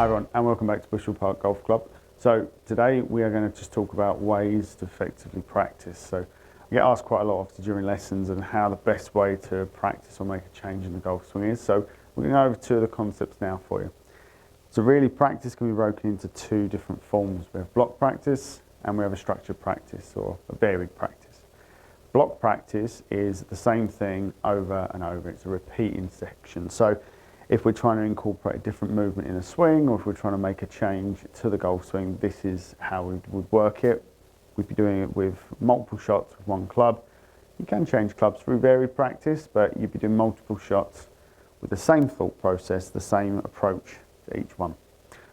Hi everyone, and welcome back to Bushel Park Golf Club. So today we are going to just talk about ways to effectively practice. So I get asked quite a lot often during lessons and how the best way to practice or make a change in the golf swing is. So we're going to go over two of the concepts now for you. So really practice can be broken into two different forms. We have block practice and we have a structured practice or a varied practice. Block practice is the same thing over and over. It's a repeating section. So if we're trying to incorporate a different movement in a swing, or if we're trying to make a change to the golf swing, this is how we would work it. We'd be doing it with multiple shots with one club. You can change clubs through varied practice, but you'd be doing multiple shots with the same thought process, the same approach to each one.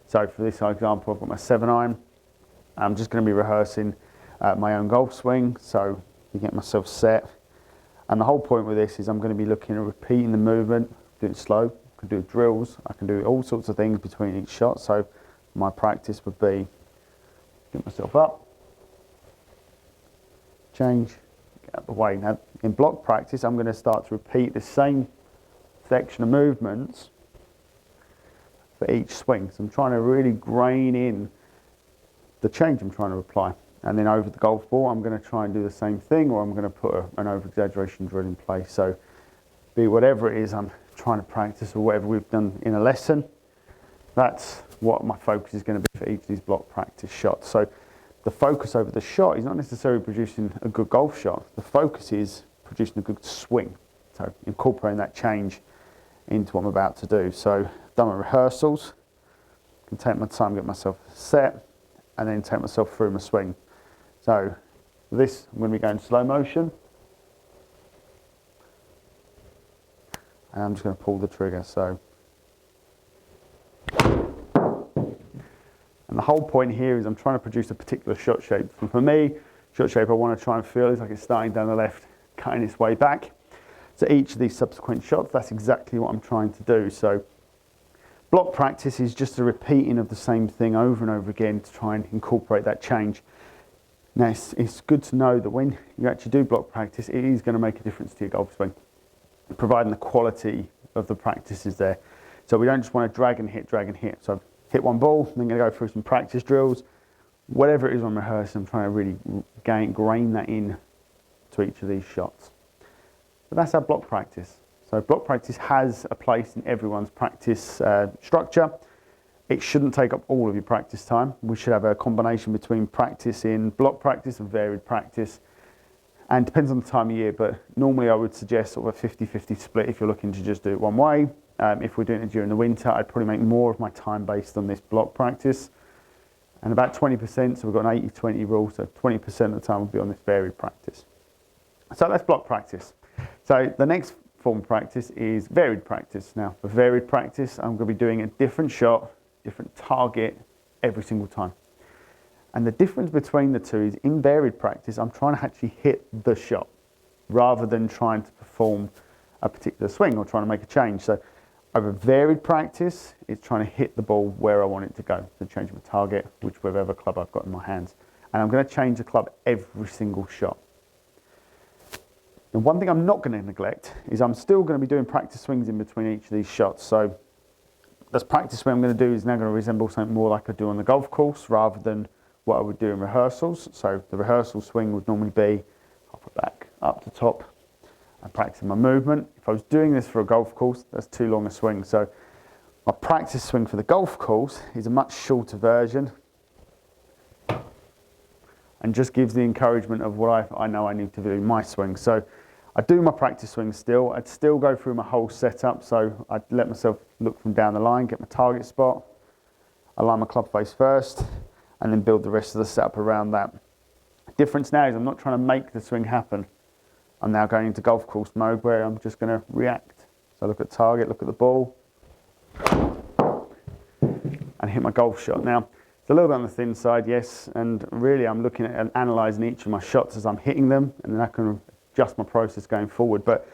So for this example, I've got my 7-iron. I'm just going to be rehearsing my own golf swing, so you get myself set. And the whole point with this is I'm going to be looking at repeating the movement, doing it slow. I can do drills, I can do all sorts of things between each shot. So my practice would be get myself up, change, get out of the way. Now in block practice I'm going to start to repeat the same section of movements for each swing. So I'm trying to really grain in the change I'm trying to apply. And then over the golf ball I'm going to try and do the same thing, or I'm going to put an over-exaggeration drill in place. So be whatever it is I'm trying to practice or whatever we've done in a lesson, that's what my focus is going to be for each of these block practice shots. So the focus over the shot is not necessarily producing a good golf shot. The focus is producing a good swing. So incorporating that change into what I'm about to do. So I've done my rehearsals, I can take my time, get myself set, and then take myself through my swing. So for this, I'm going to be going slow motion. And I'm just going to pull the trigger. So, and the whole point here is I'm trying to produce a particular shot shape. For me, shot shape I want to try and feel is like it's starting down the left, cutting its way back. So each of these subsequent shots, that's exactly what I'm trying to do. So block practice is just a repeating of the same thing over and over again to try and incorporate that change. Now it's good to know that when you actually do block practice, it is going to make a difference to your golf swing, providing the quality of the practice is there. So we don't just want to drag and hit. So I've hit one ball, then I'm going to go through some practice drills. Whatever it is I'm rehearsing, I'm trying to really grain that in to each of these shots. But that's our block practice. So block practice has a place in everyone's practice structure. It shouldn't take up all of your practice time. We should have a combination between practice in block practice and varied practice. And depends on the time of year, but normally I would suggest sort of a 50-50 split if you're looking to just do it one way. If we're doing it during the winter, I'd probably make more of my time based on this block practice. And about 20%, so we've got an 80-20 rule, so 20% of the time will be on this varied practice. So that's block practice. So the next form of practice is varied practice. Now for varied practice, I'm going to be doing a different shot, different target every single time. And the difference between the two is in varied practice, I'm trying to actually hit the shot rather than trying to perform a particular swing or trying to make a change. So over varied practice, it's trying to hit the ball where I want it to go. So change my target, whichever club I've got in my hands. And I'm going to change the club every single shot. And one thing I'm not going to neglect is I'm still going to be doing practice swings in between each of these shots. So this practice swing I'm going to do is now going to resemble something more like I do on the golf course rather than what I would do in rehearsals. So the rehearsal swing would normally be up the back, up to top, and practicing my movement. If I was doing this for a golf course, that's too long a swing. So my practice swing for the golf course is a much shorter version and just gives the encouragement of what I know I need to do in my swing. So I do my practice swing still. I'd still go through my whole setup. So I'd let myself look from down the line, get my target spot, align my club face first, and then build the rest of the setup around that. The difference now is I'm not trying to make the swing happen. I'm now going into golf course mode where I'm just going to react. So look at target, look at the ball, and hit my golf shot. Now, it's a little bit on the thin side, yes, and really I'm looking at and analysing each of my shots as I'm hitting them, and then I can adjust my process going forward. But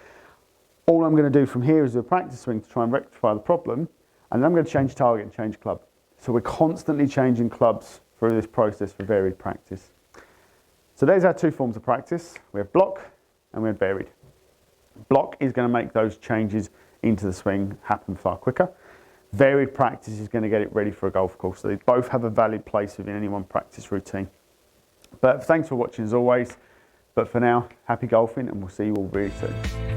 all I'm going to do from here is do a practice swing to try and rectify the problem, and then I'm going to change target and change club. So we're constantly changing clubs through this process for varied practice. So there's our two forms of practice. We have block and we have varied. Block is going to make those changes into the swing happen far quicker. varied practice is going to get it ready for a golf course. So they both have a valid place within any one practice routine. But thanks for watching as always. But for now, happy golfing, and we'll see you all really soon.